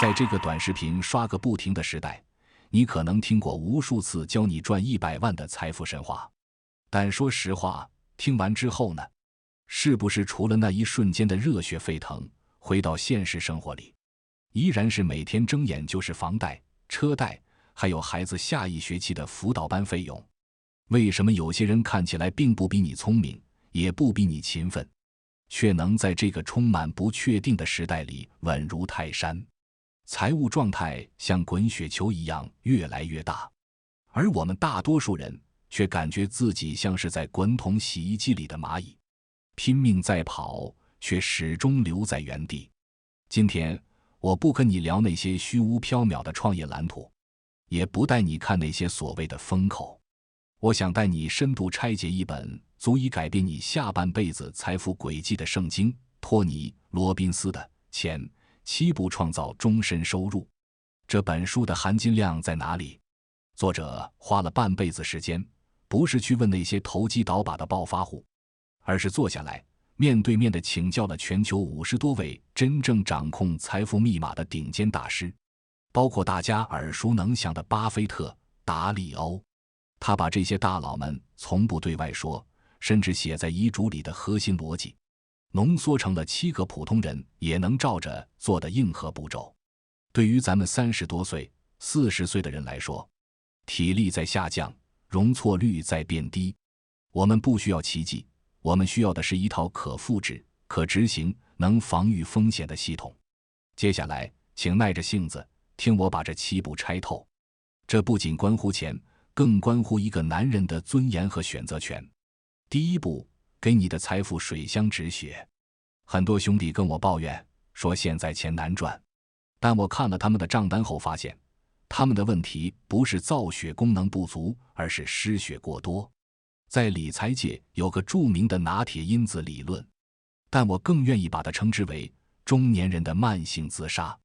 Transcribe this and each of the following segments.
在这个短视频刷个不停的时代，你可能听过无数次教你赚100万的财富神话。但说实话，听完之后呢，是不是除了那一瞬间的热血沸腾，回到现实生活里，依然是每天睁眼就是房贷、车贷，还有孩子下一学期的辅导班费用？为什么有些人看起来并不比你聪明，也不比你勤奋，却能在这个充满不确定的时代里稳如泰山？财务状态像滚雪球一样越来越大，而我们大多数人却感觉自己像是在滚筒洗衣机里的蚂蚁，拼命在跑，却始终留在原地。今天我不跟你聊那些虚无缥缈的创业蓝图，也不带你看那些所谓的风口，我想带你深度拆解一本足以改变你下半辈子财富轨迹的圣经——托尼·罗宾斯的《钱7步创造终身收入》。这本书的含金量在哪里？作者花了半辈子时间，不是去问那些投机倒把的暴发户，而是坐下来面对面地请教了全球50多位真正掌控财富密码的顶尖大师，包括大家耳熟能详的巴菲特、达利欧。他把这些大佬们从不对外说，甚至写在遗嘱里的核心逻辑，浓缩成了7个普通人也能照着做的硬核步骤。对于咱们30多岁、40岁的人来说，体力在下降，容错率在变低。我们不需要奇迹，我们需要的是一套可复制、可执行、能防御风险的系统。接下来，请耐着性子听我把这7步拆透。这不仅关乎钱，更关乎一个男人的尊严和选择权。第一步，给你的财富水箱止血。很多兄弟跟我抱怨说现在钱难赚，但我看了他们的账单后发现，他们的问题不是造血功能不足，而是失血过多。在理财界有个著名的拿铁因子理论，但我更愿意把它称之为中年人的慢性自杀。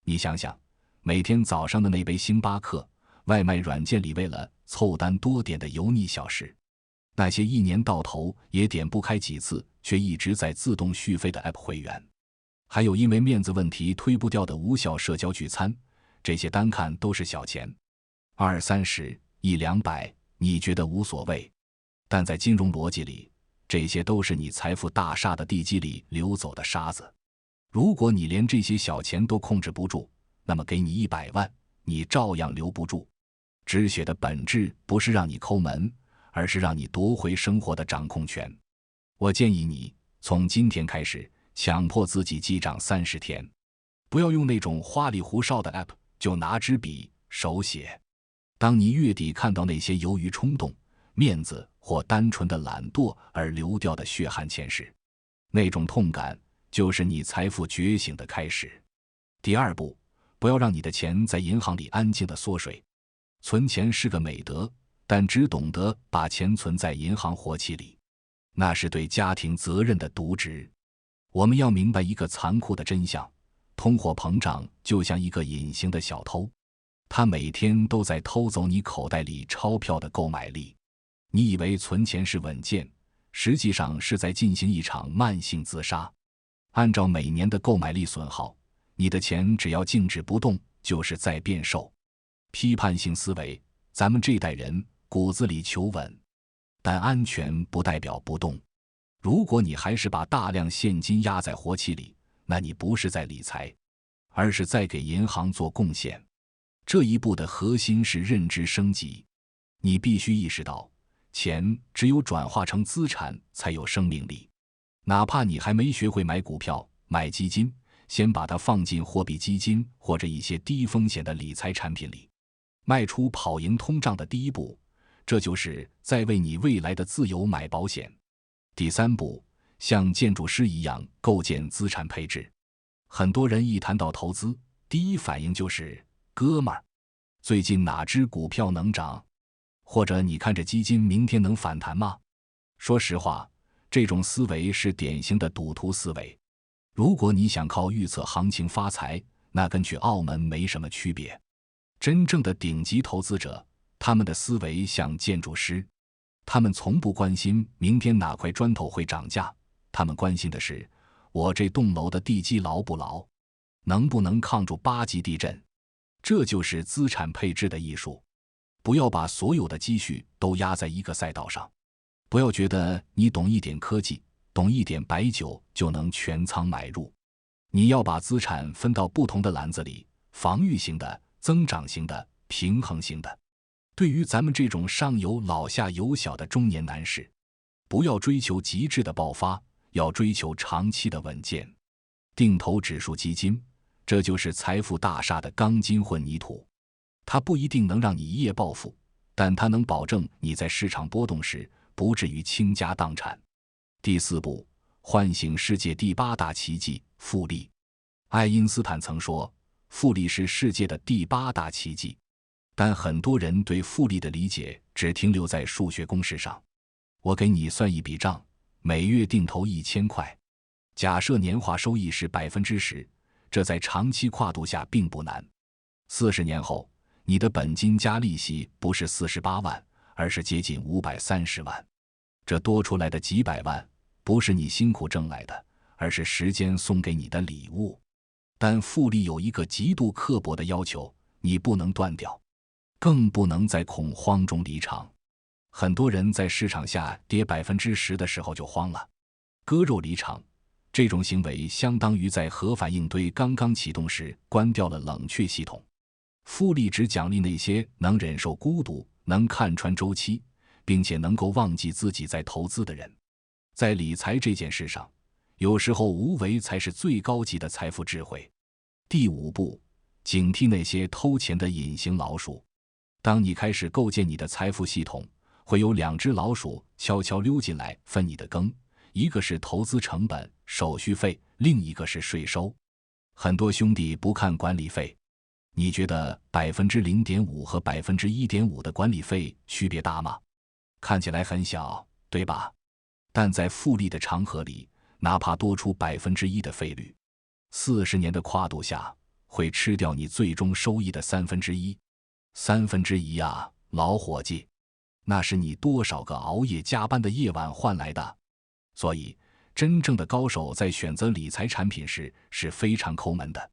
你想想，每天早上的那杯星巴克，外卖软件里为了凑单多点的油腻小事，那些一年到头也点不开几次却一直在自动续费的 App 会员，还有因为面子问题推不掉的无效社交聚餐，这些单看都是小钱，20、30、100、200，你觉得无所谓，但在金融逻辑里，这些都是你财富大厦的地基里流走的沙子。如果你连这些小钱都控制不住，那么给你100万，你照样留不住。止血的本质不是让你抠门，而是让你夺回生活的掌控权。我建议你从今天开始强迫自己记账30天，不要用那种花里胡哨的 App， 就拿支笔手写。当你月底看到那些由于冲动、面子或单纯的懒惰而流掉的血汗钱时，那种痛感就是你财富觉醒的开始。第二步，不要让你的钱在银行里安静的缩水。存钱是个美德，但只懂得把钱存在银行活期里，那是对家庭责任的渎职。我们要明白一个残酷的真相，通货膨胀就像一个隐形的小偷，他每天都在偷走你口袋里钞票的购买力。你以为存钱是稳健，实际上是在进行一场慢性自杀。按照每年的购买力损耗，你的钱只要静止不动，就是在变瘦。批判性思维，咱们这代人骨子里求稳，但安全不代表不动。如果你还是把大量现金压在活期里，那你不是在理财，而是在给银行做贡献。这一步的核心是认知升级。你必须意识到，钱只有转化成资产才有生命力。哪怕你还没学会买股票、买基金，先把它放进货币基金或者一些低风险的理财产品里。迈出跑赢通胀的第一步，这就是在为你未来的自由买保险。第三步，像建筑师一样构建资产配置。很多人一谈到投资，第一反应就是哥们儿，最近哪只股票能涨？或者你看这基金明天能反弹吗？说实话，这种思维是典型的赌徒思维。如果你想靠预测行情发财，那跟去澳门没什么区别。真正的顶级投资者，他们的思维像建筑师，他们从不关心明天哪块砖头会涨价，他们关心的是我这栋楼的地基牢不牢。能不能抗住8级地震？这就是资产配置的艺术。不要把所有的积蓄都压在一个赛道上，不要觉得你懂一点科技，懂一点白酒就能全仓买入。你要把资产分到不同的篮子里，防御型的、增长型的、平衡型的。对于咱们这种上有老下有小的中年男士，不要追求极致的爆发，要追求长期的稳健。定投指数基金，这就是财富大厦的钢筋混凝土。它不一定能让你一夜暴富，但它能保证你在市场波动时不至于倾家荡产。第4步，唤醒世界第8大奇迹——复利。爱因斯坦曾说，复利是世界的第8大奇迹。但很多人对复利的理解只停留在数学公式上。我给你算一笔账，每月定投1000块，假设年化收益是10%，这在长期跨度下并不难。40年后，你的本金加利息不是48万，而是接近530万。这多出来的几百万，不是你辛苦挣来的，而是时间送给你的礼物。但复利有一个极度刻薄的要求，你不能断掉，更不能在恐慌中离场。很多人在市场下跌10%的时候就慌了，割肉离场。这种行为相当于在核反应堆刚刚启动时关掉了冷却系统。复利只奖励那些能忍受孤独、能看穿周期，并且能够忘记自己在投资的人。在理财这件事上，有时候无为才是最高级的财富智慧。第5步，警惕那些偷钱的隐形老鼠。当你开始构建你的财富系统，会有2只老鼠悄悄溜进来分你的羹，一个是投资成本、手续费，另一个是税收。很多兄弟不看管理费，你觉得0.5%和1.5%的管理费区别大吗？看起来很小，对吧？但在复利的长河里，哪怕多出1%的费率，40年的跨度下，会吃掉你最终收益的1/3。1/3啊，老伙计，那是你多少个熬夜加班的夜晚换来的。所以，真正的高手在选择理财产品时是非常抠门的。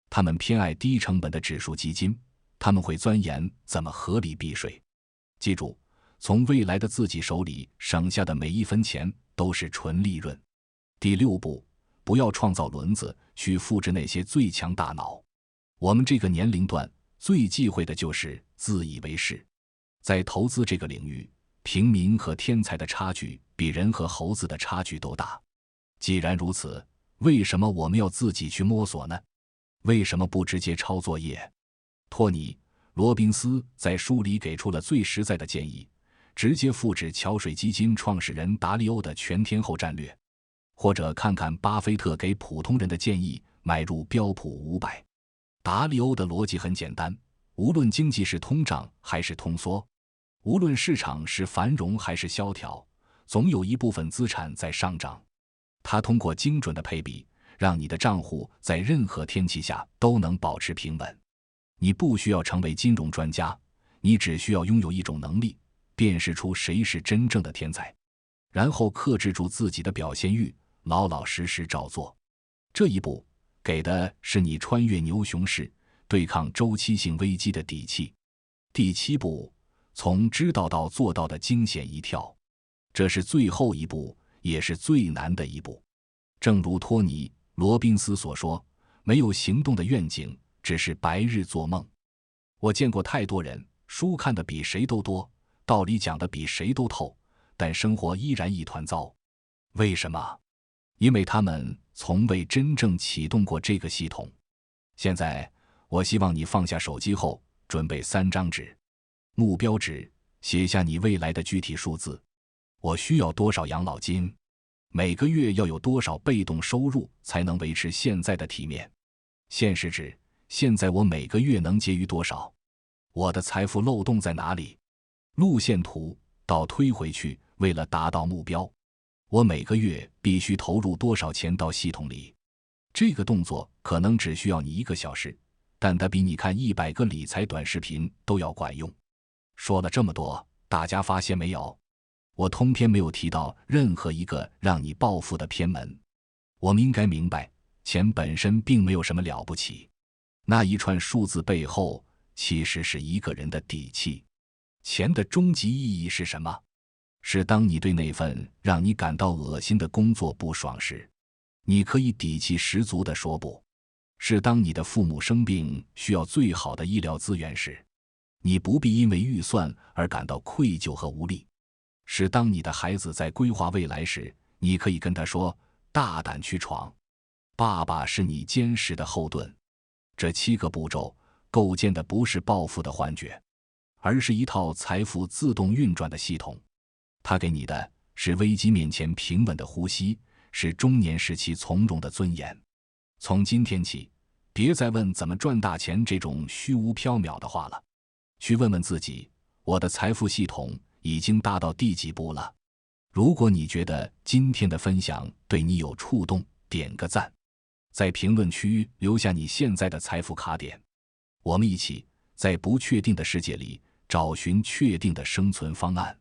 他们偏爱低成本的指数基金，他们会钻研怎么合理避税。记住，从未来的自己手里省下的每一分钱都是纯利润。第6步，不要创造轮子去复制那些最强大脑。我们这个年龄段最忌讳的就是自以为是。在投资这个领域，平民和天才的差距比人和猴子的差距都大。既然如此，为什么我们要自己去摸索呢？为什么不直接抄作业？托尼·罗宾斯在书里给出了最实在的建议，直接复制桥水基金创始人达利欧的全天候战略，或者看看巴菲特给普通人的建议，买入标普500。达利欧的逻辑很简单，无论经济是通胀还是通缩，无论市场是繁荣还是萧条，总有一部分资产在上涨。他通过精准的配比，让你的账户在任何天气下都能保持平稳。你不需要成为金融专家，你只需要拥有一种能力，辨识出谁是真正的天才，然后克制住自己的表现欲，老老实实照做。这一步给的是你穿越牛熊市、对抗周期性危机的底气。第7步，从知道到做到的惊险一跳，这是最后一步，也是最难的一步。正如托尼·罗宾斯所说，没有行动的愿景，只是白日做梦。我见过太多人，书看得比谁都多，道理讲得比谁都透，但生活依然一团糟。为什么？因为他们从未真正启动过这个系统。现在，我希望你放下手机后，准备3张纸，目标纸，写下你未来的具体数字。我需要多少养老金？每个月要有多少被动收入才能维持现在的体面？现实纸，现在我每个月能结余多少？我的财富漏洞在哪里？路线图，倒推回去，为了达到目标，我每个月必须投入多少钱到系统里？这个动作可能只需要你1个小时，但它比你看100个理财短视频都要管用。说了这么多，大家发现没有？我通篇没有提到任何一个让你暴富的偏门。我们应该明白，钱本身并没有什么了不起，那一串数字背后其实是一个人的底气。钱的终极意义是什么？是当你对那份让你感到恶心的工作不爽时，你可以底气十足地说不；是当你的父母生病需要最好的医疗资源时，你不必因为预算而感到愧疚和无力；是当你的孩子在规划未来时，你可以跟他说：大胆去闯，爸爸是你坚实的后盾。这7个步骤构建的不是暴富的幻觉，而是一套财富自动运转的系统。它给你的是危机面前平稳的呼吸，是中年时期从容的尊严。从今天起，别再问怎么赚大钱这种虚无缥缈的话了，去问问自己，我的财富系统已经大到第几步了？如果你觉得今天的分享对你有触动，点个赞，在评论区留下你现在的财富卡点。我们一起在不确定的世界里找寻确定的生存方案。